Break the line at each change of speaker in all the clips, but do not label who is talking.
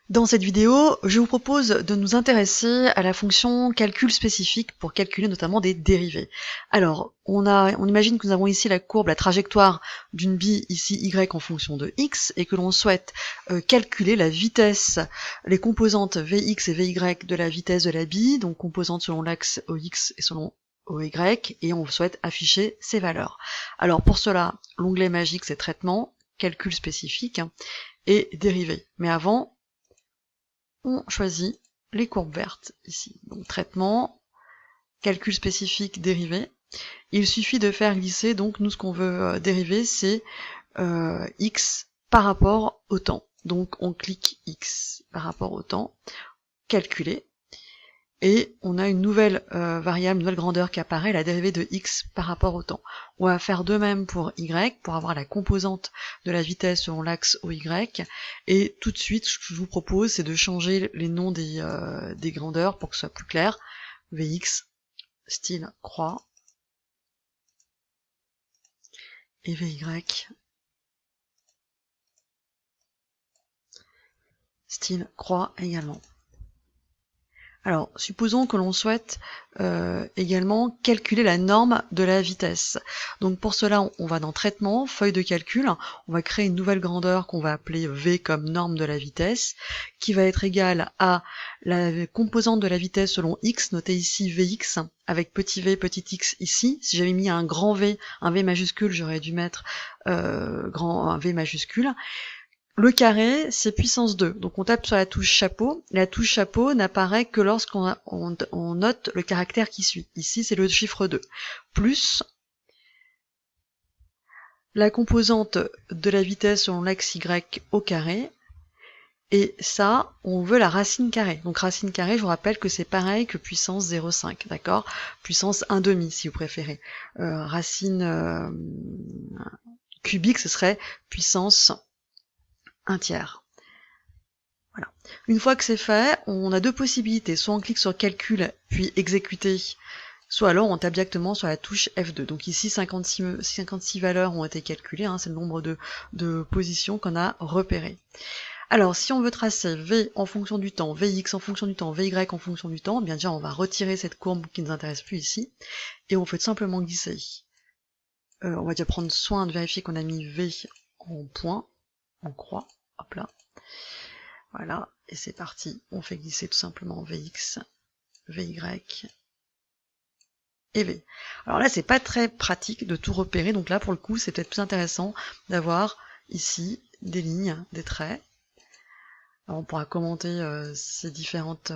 Dans cette vidéo, je vous propose de nous intéresser à la fonction calcul spécifique pour calculer notamment des dérivées. Alors, on imagine que nous avons ici la courbe, la trajectoire d'une bille, ici y en fonction de x, et que l'on souhaite calculer la vitesse, les composantes vx et vy de la vitesse de la bille, donc composantes selon l'axe ox et selon oy, et on souhaite afficher ces valeurs. Alors pour cela, l'onglet magique c'est traitement, calcul spécifique et dérivée. Mais avant, on choisit les courbes vertes ici. Donc traitement, calcul spécifique, dérivé. Il suffit de faire glisser, donc nous ce qu'on veut dériver c'est x par rapport au temps. Donc on clique x par rapport au temps, calculer, et on a une nouvelle variable, une nouvelle grandeur qui apparaît, la dérivée de x par rapport au temps. On va faire de même pour y, pour avoir la composante de la vitesse selon l'axe oy, et tout de suite, ce que je vous propose, c'est de changer les noms des grandeurs pour que ce soit plus clair. Vx, style croix, et vy, style croix également. Alors, supposons que l'on souhaite également calculer la norme de la vitesse. Donc pour cela, on va dans Traitement, Feuille de calcul, on va créer une nouvelle grandeur qu'on va appeler V comme norme de la vitesse, qui va être égale à la composante de la vitesse selon x, notée ici Vx, avec petit v, petit x ici. Si j'avais mis un grand V, un V majuscule, j'aurais dû mettre un V majuscule. Le carré, c'est puissance 2. Donc on tape sur la touche chapeau. La touche chapeau n'apparaît que lorsqu'on note le caractère qui suit. Ici, c'est le chiffre 2. Plus la composante de la vitesse selon l'axe Y au carré. Et ça, on veut la racine carrée. Donc racine carrée, je vous rappelle que c'est pareil que puissance 0,5, d'accord? Puissance 1,5 si vous préférez. Racine cubique, ce serait puissance 1 tiers. Voilà. Une fois que c'est fait, on a deux possibilités. Soit on clique sur Calcul, puis Exécuter, soit alors on tape directement sur la touche F2. Donc ici, 56 valeurs ont été calculées, c'est le nombre de positions qu'on a repérées. Alors, si on veut tracer V en fonction du temps, Vx en fonction du temps, Vy en fonction du temps, bien déjà on va retirer cette courbe qui ne nous intéresse plus ici, et on fait tout simplement glisser. On va déjà prendre soin de vérifier qu'on a mis V en point, en croix, hop là. Voilà, et c'est parti, on fait glisser tout simplement Vx, Vy et V. Alors là, c'est pas très pratique de tout repérer, donc là, pour le coup, c'est peut-être plus intéressant d'avoir ici des lignes, des traits. Alors on pourra commenter ces différentes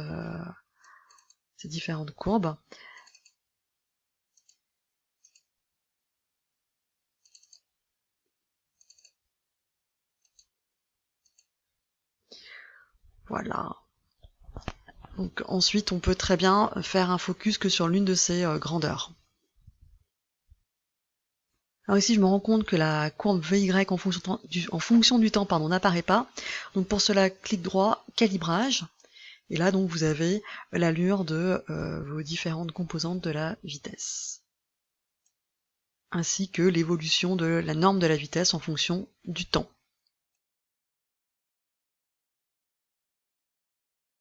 courbes. Voilà. Donc ensuite, on peut très bien faire un focus que sur l'une de ces grandeurs. Alors ici, je me rends compte que la courbe Vy en fonction du temps n'apparaît pas. Donc pour cela, clic droit, calibrage. Et là, donc, vous avez l'allure de vos différentes composantes de la vitesse, ainsi que l'évolution de la norme de la vitesse en fonction du temps.